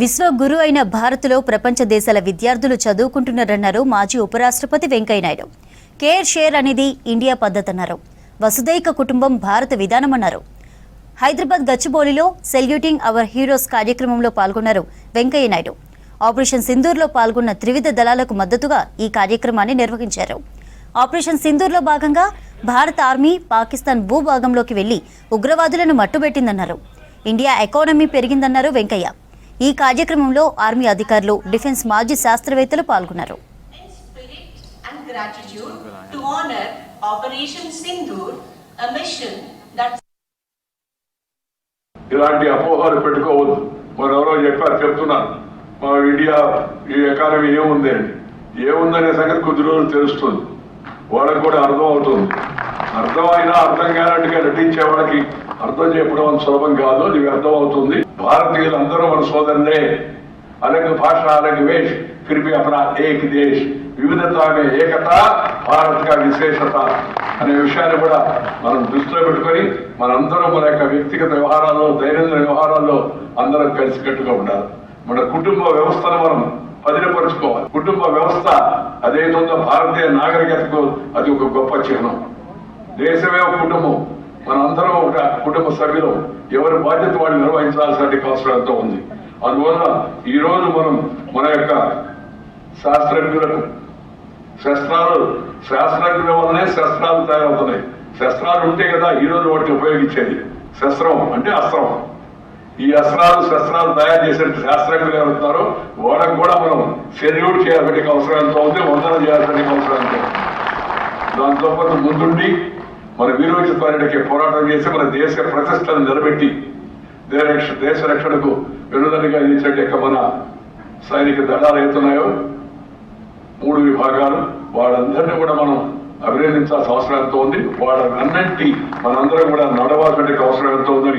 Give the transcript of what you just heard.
విశ్వగురు అయిన భారత్లో ప్రపంచ దేశాల విద్యార్థులు చదువుకుంటున్నారన్నారు మాజీ ఉపరాష్ట్రపతి వెంకయ్యనాయుడు. కేర్ షేర్ అనేది ఇండియా పద్ధతన్నారు. వసుదైక కుటుంబం భారత విధానమన్నారు. హైదరాబాద్ గచ్చిబౌలిలో సెల్యూటింగ్ అవర్ హీరోస్ కార్యక్రమంలో పాల్గొన్నారు వెంకయ్యనాయుడు. ఆపరేషన్ సింధూర్లో పాల్గొన్న త్రివిధ దళాలకు మద్దతుగా ఈ కార్యక్రమాన్ని నిర్వహించారు. ఆపరేషన్ సింధూర్లో భాగంగా భారత ఆర్మీ పాకిస్తాన్ భూభాగంలోకి వెళ్లి ఉగ్రవాదులను మట్టుబెట్టిందన్నారు. ఇండియా ఎకానమీ పెరిగిందన్నారు వెంకయ్య. ఈ కార్యక్రమంలో ఆర్మీ అధికారులు, డిఫెన్స్ మాజీ శాస్త్రవేత్తలు పాల్గొన్నారు. ఇలాంటి అపోహలు పెట్టుకోవద్దు. మరెవరో చెప్తున్నారు మా ఇండియా ఈ ఎకానమీ ఏముంది అండి, ఏముందనే సంగతి కొద్ది రోజులు తెలుస్తుంది, వాళ్ళకి కూడా అర్థం అవుతుంది. అర్థమైనా అర్థం కానట్టుగా నటించే వాళ్ళకి అర్థం చెప్పడం అంత సులభం కాదు. అది అర్థం అవుతుంది. భారతీయులందరూ మన సోదరులే. अलग भाषा अलग वेश फिर भी अपना एक देश, వివిధతా మే ఏకత భారత్ కా విశేషత అనే విషయాన్ని కూడా మనం దృష్టిలో పెట్టుకొని మనందరం మన యొక్క వ్యక్తిగత వ్యవహారాల్లో, దైనందిన వ్యవహారాల్లో అందరం కలిసికట్టుగా ఉండాలి. మన కుటుంబ వ్యవస్థను మనం పదిలపరుచుకోవాలి. కుటుంబ వ్యవస్థ అదేవిధంగా భారతీయ నాగరికతకు అది ఒక గొప్ప చిహ్నం. దేశమే ఒక కుటుంబం, మనందరం ఒక కుటుంబ సభ్యులు. ఎవరి బాధ్యత వాళ్ళు నిర్వహించాల్సిన అవసరం ఎంతో ఉంది. అందువల్ల ఈ రోజు మనం మన యొక్క శాస్త్రజ్ఞులకు శాస్త్రజ్ఞుల వల్లనే శస్త్రాలు తయారవుతున్నాయి. శస్త్రాలు ఉంటే కదా ఈ రోజు వాటిని ఉపయోగించేది. శస్త్రం అంటే అస్త్రం. ఈ శస్త్రాలు తయారు చేసే శాస్త్రజ్ఞులు ఎవరుతున్నారో వాళ్ళకు కూడా మనం సెల్యూట్ చేయాల్సిన అవసరం ఎంతో ఉంది, వందనం చేయాల్సిన అవసరం ఎంతో ఉంది. దాంతో పాటు ముందుండి మన వీరోచితమైనకి పోరాటం చేసి మన దేశ ప్రతిష్టను నిలబెట్టి దేశ రక్షణకు వెనుదన్నుగా నిలిచేట మన సైనిక దళాలు అవుతున్నాయో 3 విభాగాలు, వాళ్ళందరినీ కూడా మనం అభినందించాల్సిన అవసరం ఎంతో ఉంది. వాళ్ళన్నింటి మనందరం కూడా నడవాల్సిన అవసరం ఎంతో ఉంది.